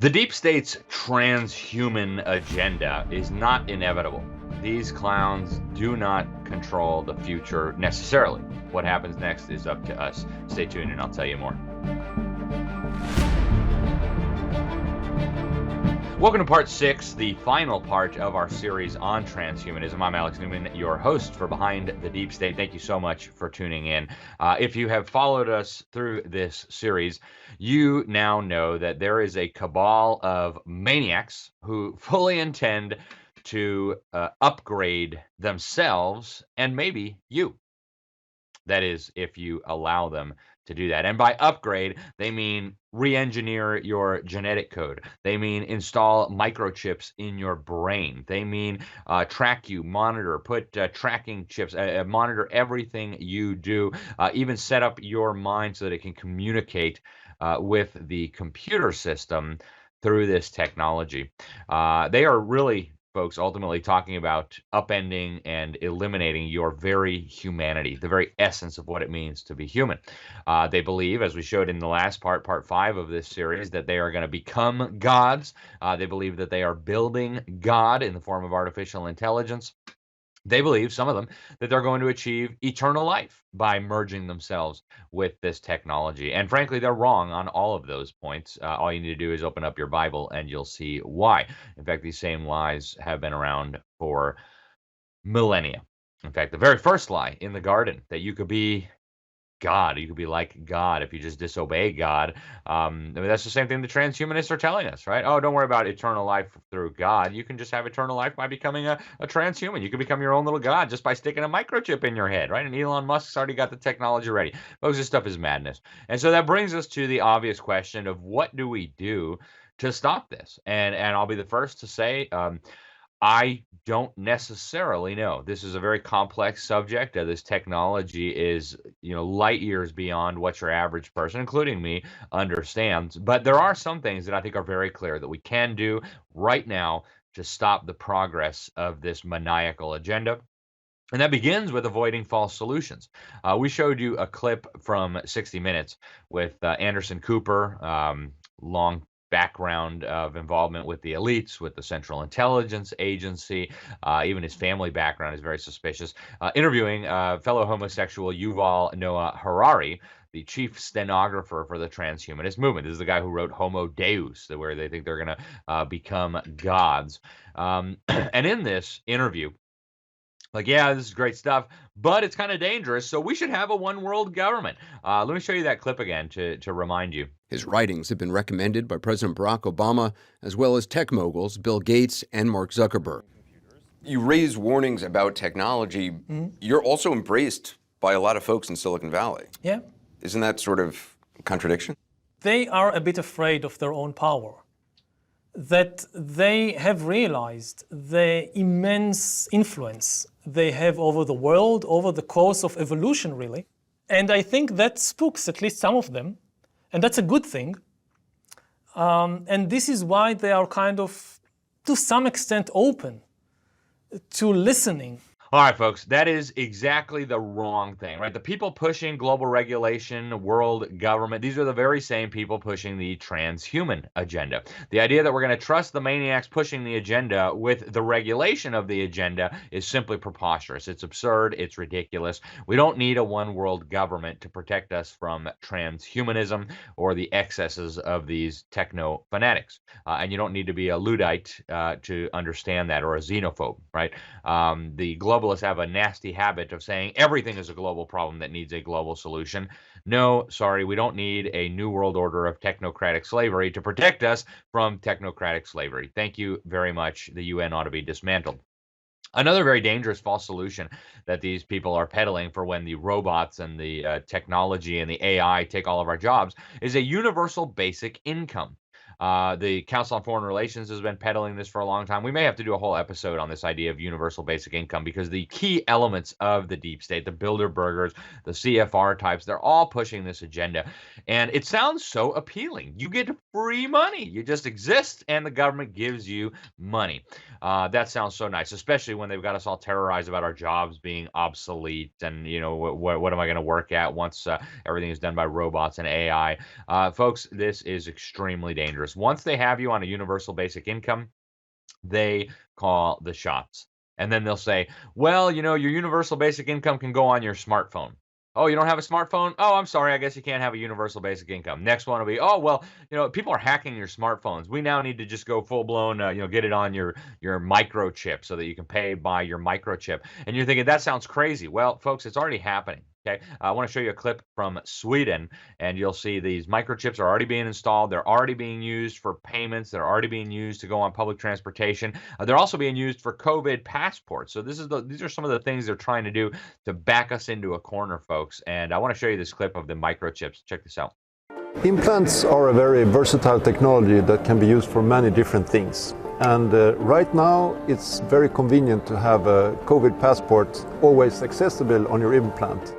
The deep state's transhuman agenda is not inevitable. These clowns do not control the future necessarily. What happens next is up to us. Stay tuned and I'll tell you more. Welcome to part 6, the final part of our series on transhumanism. I'm Alex Newman, your host for Behind the Deep State. Thank you so much for tuning in. If you have followed us through this series, you now know that there is a cabal of maniacs who fully intend to upgrade themselves and maybe you. That is, if you allow them to do that. And by upgrade, they mean re-engineer your genetic code. They mean install microchips in your brain. They mean track you, monitor, put tracking chips, monitor everything you do, even set up your mind so that it can communicate with the computer system through this technology. They are really, folks, ultimately talking about upending and eliminating your very humanity, the very essence of what it means to be human. They believe, as we showed in the last part 5 of this series, that they are going to become gods. They believe that they are building God in the form of artificial intelligence. They believe, some of them, that they're going to achieve eternal life by merging themselves with this technology. And frankly, they're wrong on all of those points. All you need to do is open up your Bible and you'll see why. In fact, these same lies have been around for millennia. In fact, the very first lie in the garden, that you could be God, you could be like God if you just disobey God. I mean, that's the same thing the transhumanists are telling us, right? Oh, don't worry about eternal life through God. You can just have eternal life by becoming a transhuman. You can become your own little God just by sticking a microchip in your head, right? And Elon Musk's already got the technology ready. Folks, this stuff is madness. And so that brings us to the obvious question of what do we do to stop this? And I'll be the first to say, I don't necessarily know. This is a very complex subject. This technology is, light years beyond what your average person, including me, understands. But there are some things that I think are very clear that we can do right now to stop the progress of this maniacal agenda. And that begins with avoiding false solutions. We showed you a clip from 60 Minutes with Anderson Cooper, long background of involvement with the elites, with the Central Intelligence Agency. Even his family background is very suspicious. Interviewing fellow homosexual Yuval Noah Harari, the chief stenographer for the transhumanist movement. This is the guy who wrote Homo Deus, where they think they're going to become gods. And in this interview, like, yeah, this is great stuff, but it's kind of dangerous. So we should have a one world government. Let me show you that clip again to remind you. His writings have been recommended by President Barack Obama, as well as tech moguls Bill Gates and Mark Zuckerberg. You raise warnings about technology. You're also embraced by a lot of folks in Silicon Valley. Yeah. Isn't that sort of a contradiction? They are a bit afraid of their own power, that they have realized the immense influence they have over the world, over the course of evolution, really. And I think that spooks at least some of them, and that's a good thing. And this is why they are kind of, to some extent, open to listening. All right, folks, that is exactly the wrong thing, right? The people pushing global regulation, world government, these are the very same people pushing the transhuman agenda. The idea that we're going to trust the maniacs pushing the agenda with the regulation of the agenda is simply preposterous. It's absurd. It's ridiculous. We don't need a one world government to protect us from transhumanism or the excesses of these techno fanatics. And you don't need to be a Luddite to understand that, or a xenophobe, right? The globalists have a nasty habit of saying everything is a global problem that needs a global solution. No, sorry, we don't need a new world order of technocratic slavery to protect us from technocratic slavery. Thank you very much. The UN ought to be dismantled. Another very dangerous false solution that these people are peddling for when the robots and the technology and the AI take all of our jobs is a universal basic income. The Council on Foreign Relations has been peddling this for a long time. We may have to do a whole episode on this idea of universal basic income, because the key elements of the deep state, the Bilderbergers, the CFR types, they're all pushing this agenda. And it sounds so appealing. You get free money. You just exist and the government gives you money. That sounds so nice, especially when they've got us all terrorized about our jobs being obsolete and, what am I going to work at once everything is done by robots and AI. Folks, this is extremely dangerous. first. Once they have you on a universal basic income, they call the shots. And then they'll say, well, you know, your universal basic income can go on your smartphone. Oh, you don't have a smartphone? Oh, I'm sorry. I guess you can't have a universal basic income. Next one will be, oh, well, you know, people are hacking your smartphones. We now need to just go full blown, you know, get it on your microchip so that you can pay by your microchip. And you're thinking, that sounds crazy. Well, folks, it's already happening. Okay, I want to show you a clip from Sweden, and you'll see these microchips are already being installed. They're already being used for payments. They're already being used to go on public transportation. They're also being used for COVID passports. So these are some of the things they're trying to do to back us into a corner, folks. And I want to show you this clip of the microchips. Check this out. Implants are a very versatile technology that can be used for many different things. And right now, it's very convenient to have a COVID passport always accessible on your implant.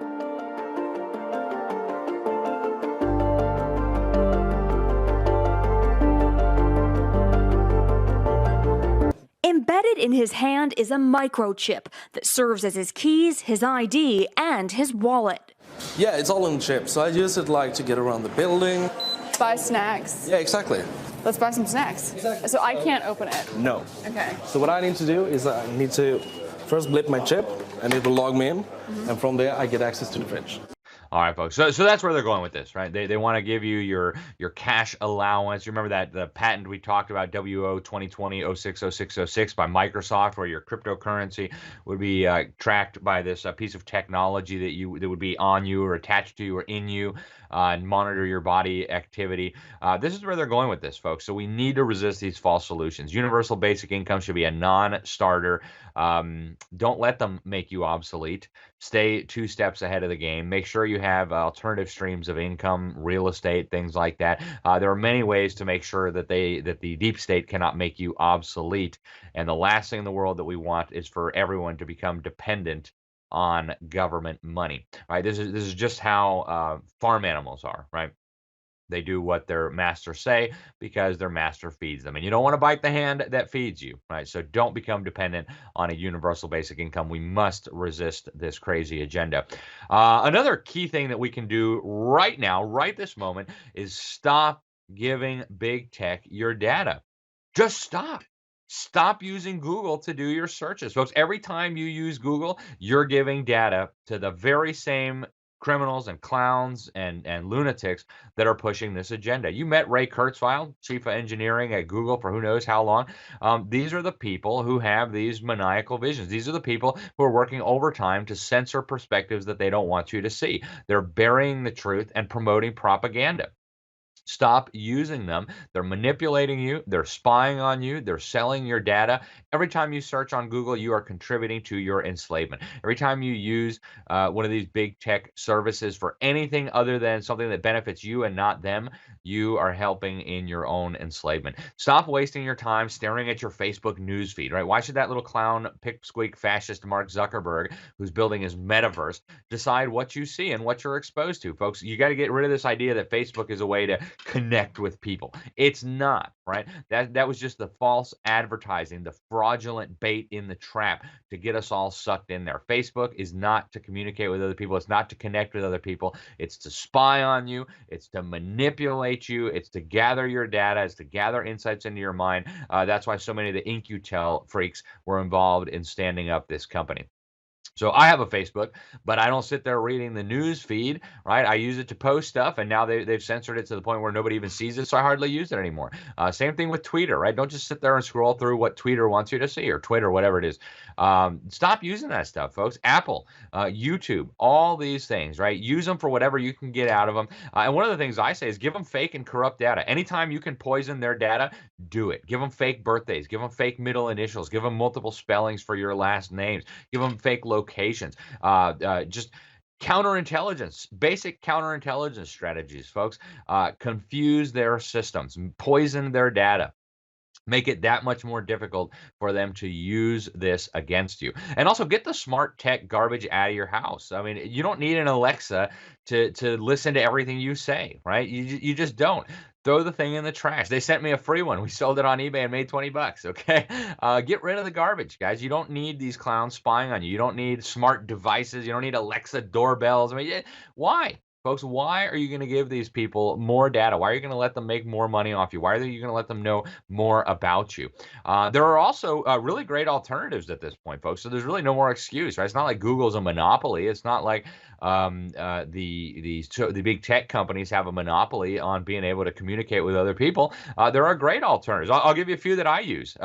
Embedded in his hand is a microchip that serves as his keys, his ID, and his wallet. Yeah, it's all in the chip, so I use it like to get around the building. Buy snacks. Yeah, exactly. Let's buy some snacks. Exactly. So I can't open it. No. Okay. So what I need to do is I need to first blip my chip, and it will log me in, and from there I get access to the fridge. All right, folks. So that's where they're going with this, right? They want to give you your cash allowance. You remember that the patent we talked about, WO 2020-060606 by Microsoft, where your cryptocurrency would be tracked by this piece of technology that would be on you or attached to you or in you and monitor your body activity. This is where they're going with this, folks. So we need to resist these false solutions. Universal basic income should be a non-starter. Don't let them make you obsolete. Stay 2 steps ahead of the game. Make sure you have alternative streams of income, real estate, things like that. There are many ways to make sure that the deep state cannot make you obsolete. And the last thing in the world that we want is for everyone to become dependent on government money. Right? This is just how farm animals are. Right? They do what their masters say because their master feeds them. And you don't want to bite the hand that feeds you, right? So don't become dependent on a universal basic income. We must resist this crazy agenda. Another key thing that we can do right now, right this moment, is stop giving big tech your data. Just stop. Stop using Google to do your searches. Folks, every time you use Google, you're giving data to the very same criminals and clowns and lunatics that are pushing this agenda. You met Ray Kurzweil, chief of engineering at Google for who knows how long. These are the people who have these maniacal visions. These are the people who are working overtime to censor perspectives that they don't want you to see. They're burying the truth and promoting propaganda. Stop using them. They're manipulating you. They're spying on you. They're selling your data. Every time you search on Google, you are contributing to your enslavement. Every time you use one of these big tech services for anything other than something that benefits you and not them, you are helping in your own enslavement. Stop wasting your time staring at your Facebook newsfeed, right? Why should that little clown, pipsqueak, fascist Mark Zuckerberg, who's building his metaverse, decide what you see and what you're exposed to? Folks, you got to get rid of this idea that Facebook is a way to connect with people. It's not, right? That was just the false advertising, the fraudulent bait in the trap to get us all sucked in there. Facebook is not to communicate with other people. It's not to connect with other people. It's to spy on you. It's to manipulate you. It's to gather your data. It's to gather insights into your mind. That's why so many of the In-Q-Tel freaks were involved in standing up this company. So I have a Facebook, but I don't sit there reading the news feed, right? I use it to post stuff, and now they've censored it to the point where nobody even sees it, so I hardly use it anymore. Same thing with Twitter, right? Don't just sit there and scroll through what Twitter wants you to see, or Twitter, whatever it is. Stop using that stuff, folks. Apple, YouTube, all these things, right? Use them for whatever you can get out of them. And one of the things I say is give them fake and corrupt data. Anytime you can poison their data, do it. Give them fake birthdays. Give them fake middle initials. Give them multiple spellings for your last names. Give them fake locations. Just counterintelligence, basic counterintelligence strategies, folks. Confuse their systems, poison their data. Make it that much more difficult for them to use this against you. And also get the smart tech garbage out of your house. I mean, you don't need an Alexa to listen to everything you say, right? You just don't. Throw the thing in the trash. They sent me a free one. We sold it on eBay and made $20, okay? Get rid of the garbage, guys. You don't need these clowns spying on you. You don't need smart devices. You don't need Alexa doorbells. I mean, why? folks. Why are you going to give these people more data? Why are you going to let them make more money off you? Why are you going to let them know more about you? There are also really great alternatives at this point, folks. So there's really no more excuse, right? It's not like Google's a monopoly. It's not like the big tech companies have a monopoly on being able to communicate with other people. There are great alternatives. I'll give you a few that I use.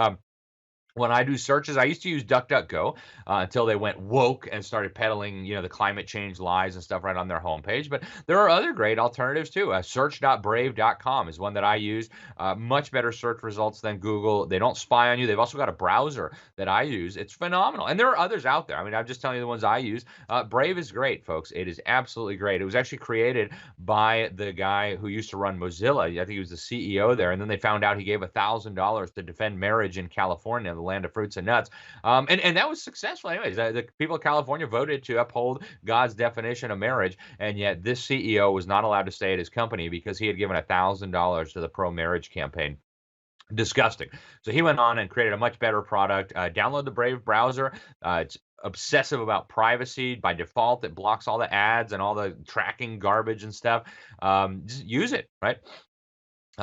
When I do searches, I used to use DuckDuckGo until they went woke and started peddling, the climate change lies and stuff right on their homepage. But there are other great alternatives too. Search.brave.com is one that I use. Much better search results than Google. They don't spy on you. They've also got a browser that I use. It's phenomenal. And there are others out there. I mean, I'm just telling you the ones I use. Brave is great, folks. It is absolutely great. It was actually created by the guy who used to run Mozilla. I think he was the CEO there. And then they found out he gave $1,000 to defend marriage in California, the land of fruits and nuts. And that was successful anyways. The people of California voted to uphold God's definition of marriage, and yet this CEO was not allowed to stay at his company because he had given $1,000 to the pro-marriage campaign. Disgusting. So he went on and created a much better product. Download the Brave browser. It's obsessive about privacy. By default, it blocks all the ads and all the tracking garbage and stuff. Just use it, right?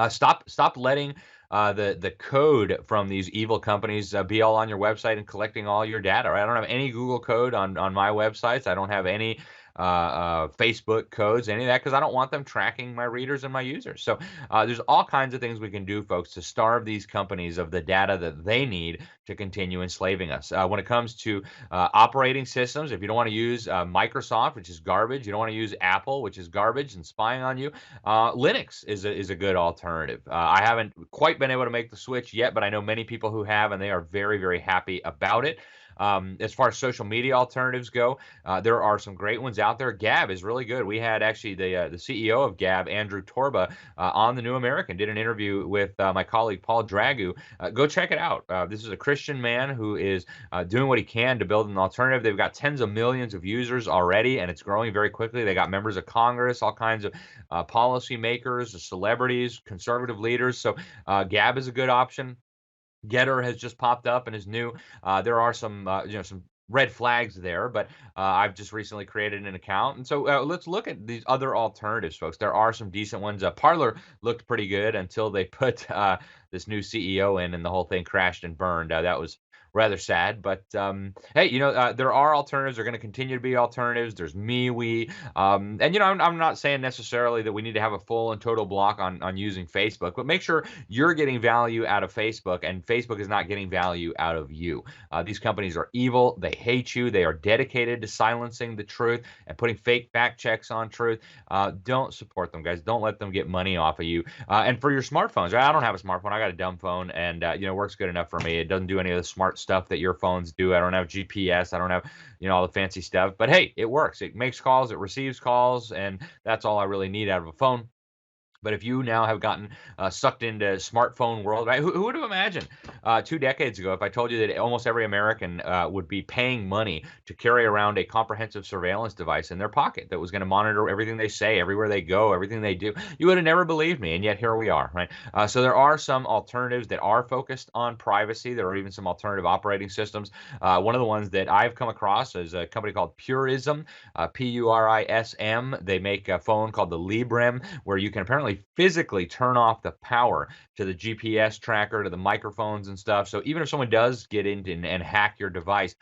Stop letting the code from these evil companies be all on your website and collecting all your data. Right? I don't have any Google code on my websites. I don't have any Facebook codes, any of that, because I don't want them tracking my readers and my users. So there's all kinds of things we can do, folks, to starve these companies of the data that they need to continue enslaving us. When it comes to operating systems, if you don't want to use Microsoft, which is garbage, you don't want to use Apple, which is garbage and spying on you, Linux is a good alternative. I haven't quite been able to make the switch yet, but I know many people who have, and they are very, very happy about it. As far as social media alternatives go, there are some great ones out there. Gab is really good. We had actually the CEO of Gab, Andrew Torba, on The New American, did an interview with my colleague Paul Dragu. Go check it out. This is a Christian man who is doing what he can to build an alternative. They've got tens of millions of users already, and it's growing very quickly. They got members of Congress, all kinds of policymakers, celebrities, conservative leaders. So Gab is a good option. Getter has just popped up and is new. There are some red flags there, but I've just recently created an account. And so let's look at these other alternatives, folks. There are some decent ones. Parler looked pretty good until they put this new CEO in and the whole thing crashed and burned. That was rather sad, but hey, there are alternatives. They're going to continue to be alternatives. There's MeWe, and I'm not saying necessarily that we need to have a full and total block on using Facebook, but make sure you're getting value out of Facebook and Facebook is not getting value out of you. These companies are evil. They hate you. They are dedicated to silencing the truth and putting fake fact checks on truth. Don't support them, guys. Don't let them get money off of you. And for your smartphones, I don't have a smartphone. I got a dumb phone, and it works good enough for me. It doesn't do any of the smart stuff that your phones do. I don't have GPS. I don't have, all the fancy stuff. But hey, it works. It makes calls. It receives calls, and that's all I really need out of a phone. But if you now have gotten sucked into smartphone world, right? Who would have imagined 2 decades ago if I told you that almost every American would be paying money to carry around a comprehensive surveillance device in their pocket that was going to monitor everything they say, everywhere they go, everything they do? You would have never believed me, and yet here we are, right? So there are some alternatives that are focused on privacy. There are even some alternative operating systems. One of the ones that I've come across is a company called Purism, Purism. They make a phone called the Librem, where you can apparently physically turn off the power to the GPS tracker, to the microphones and stuff. So even if someone does get in and hack your device,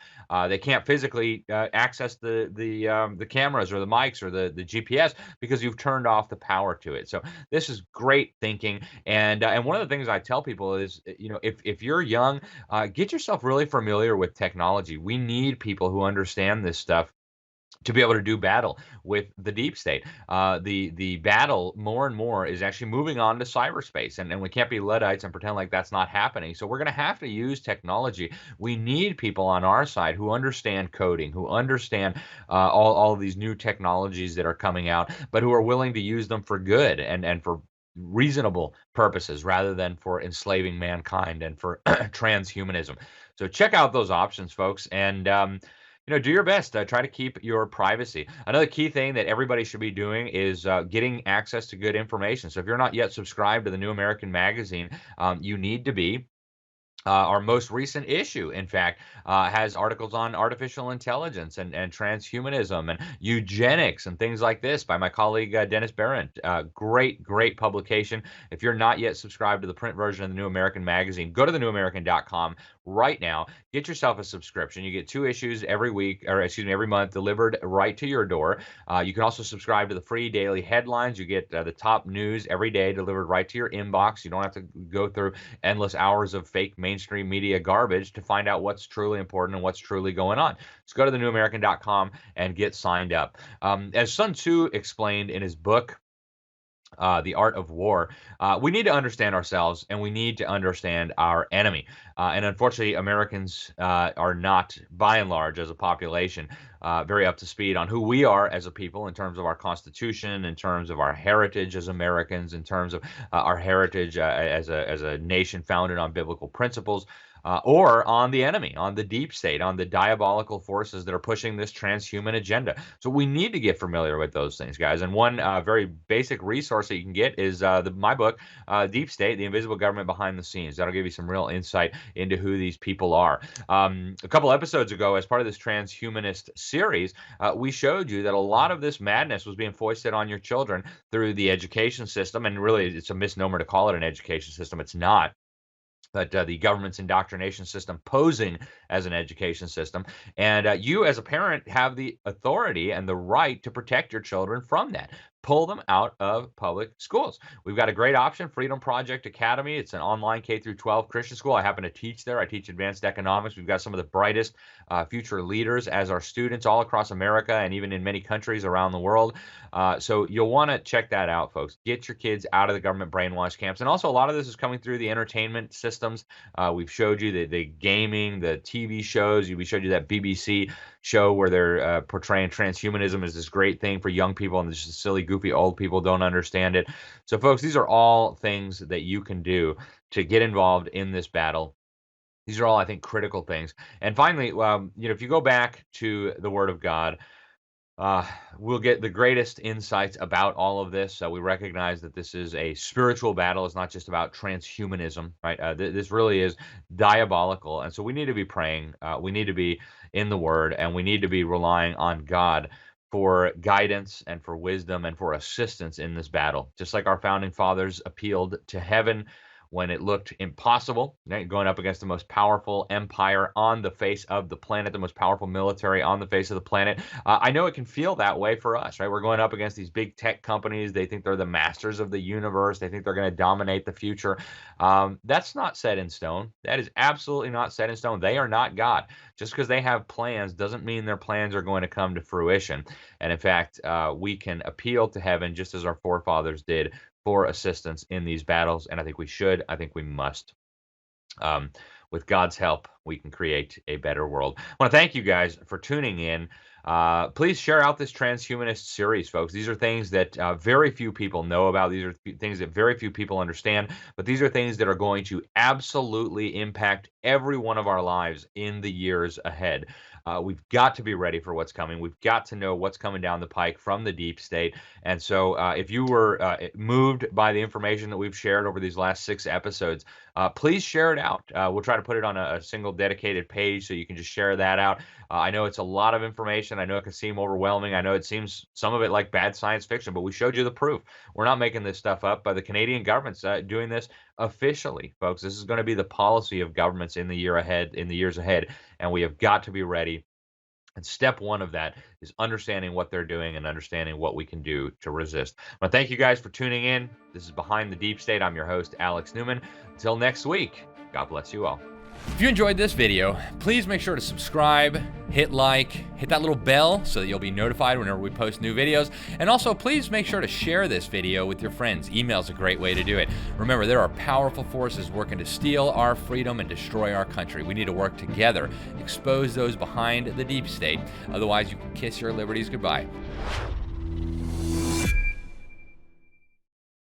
they can't physically access the cameras or the mics or the GPS because you've turned off the power to it. So this is great thinking. And one of the things I tell people is, if you're young, get yourself really familiar with technology. We need people who understand this stuff to be able to do battle with the deep state. The battle more and more is actually moving on to cyberspace, and we can't be Luddites and pretend like that's not happening. So we're going to have to use technology. We need people on our side who understand coding, who understand all of these new technologies that are coming out, but who are willing to use them for good and for reasonable purposes rather than for enslaving mankind and for transhumanism. So check out those options, folks, and do your best. Try to keep your privacy. Another key thing that everybody should be doing is getting access to good information. So if you're not yet subscribed to the New American Magazine, you need to be. Our most recent issue, in fact, has articles on artificial intelligence and transhumanism and eugenics and things like this by my colleague Dennis Barron. Great publication. If you're not yet subscribed to the print version of the New American magazine, go to thenewamerican.com right now. Get yourself a subscription. You get 2 issues every week, or excuse me, every month, delivered right to your door. You can also subscribe to the free daily headlines. You get the top news every day delivered right to your inbox. You don't have to go through endless hours of fake mainstream media garbage to find out what's truly important and what's truly going on. Just go to thenewamerican.com and get signed up. As Sun Tzu explained in his book, The Art of War, we need to understand ourselves and we need to understand our enemy. And unfortunately, Americans are not, by and large, as a population, very up to speed on who we are as a people in terms of our Constitution, in terms of our heritage as Americans, in terms of our heritage as a nation founded on biblical principles. Or on the enemy, on the deep state, on the diabolical forces that are pushing this transhuman agenda. So we need to get familiar with those things, guys. And one very basic resource that you can get is my book, Deep State, The Invisible Government Behind the Scenes. That'll give you some real insight into who these people are. A couple episodes ago, as part of this transhumanist series, we showed you that a lot of this madness was being foisted on your children through the education system. And really, it's a misnomer to call it an education system. It's not. But the government's indoctrination system posing as an education system. And you as a parent have the authority and the right to protect your children from that. Pull them out of public schools. We've got a great option, Freedom Project Academy. It's an online K-12 Christian school. I happen to teach there. I teach advanced economics. We've got some of the brightest future leaders as our students all across America and even in many countries around the world. So you'll want to check that out, folks. Get your kids out of the government brainwash camps. And also, a lot of this is coming through the entertainment systems. We've showed you the gaming, the TV shows. We showed you that BBC show where they're portraying transhumanism as this great thing for young people, and just silly, goofy old people don't understand it. So, folks, these are all things that you can do to get involved in this battle. These are all, I think, critical things. And finally, if you go back to the Word of God, we'll get the greatest insights about all of this. We recognize that this is a spiritual battle. It's not just about transhumanism, right? This really is diabolical. And so we need to be praying. We need to be in the Word, and we need to be relying on God for guidance and for wisdom and for assistance in this battle. Just like our founding fathers appealed to heaven when it looked impossible, right? Going up against the most powerful empire on the face of the planet, the most powerful military on the face of the planet. I know it can feel that way for us, right? We're going up against these big tech companies. They think they're the masters of the universe. They think they're going to dominate the future. That's not set in stone. That is absolutely not set in stone. They are not God. Just because they have plans doesn't mean their plans are going to come to fruition. And in fact, we can appeal to heaven just as our forefathers did for assistance in these battles, and I think we should. I think we must. With God's help, we can create a better world. I want to thank you guys for tuning in. Please share out this transhumanist series, folks. These are things that very few people know about. These are things that very few people understand, but these are things that are going to absolutely impact every one of our lives in the years ahead. We've got to be ready for what's coming. We've got to know what's coming down the pike from the deep state. And so if you were moved by the information that we've shared over these last 6 episodes, please share it out. We'll try to put it on a single dedicated page so you can just share that out. I know it's a lot of information. I know it can seem overwhelming. I know it seems some of it like bad science fiction, but we showed you the proof. We're not making this stuff up. The Canadian government's doing this officially, folks. This is going to be the policy of governments in the years ahead, and we have got to be ready. And step one of that is understanding what they're doing and understanding what we can do to resist. I want to thank you guys for tuning in. This is Behind the Deep State. I'm your host, Alex Newman. Until next week, God bless you all. If you enjoyed this video, please make sure to subscribe, hit like, hit that little bell so that you'll be notified whenever we post new videos. And also, please make sure to share this video with your friends. Email is a great way to do it. Remember, there are powerful forces working to steal our freedom and destroy our country. We need to work together, expose those behind the deep state. Otherwise, you can kiss your liberties goodbye.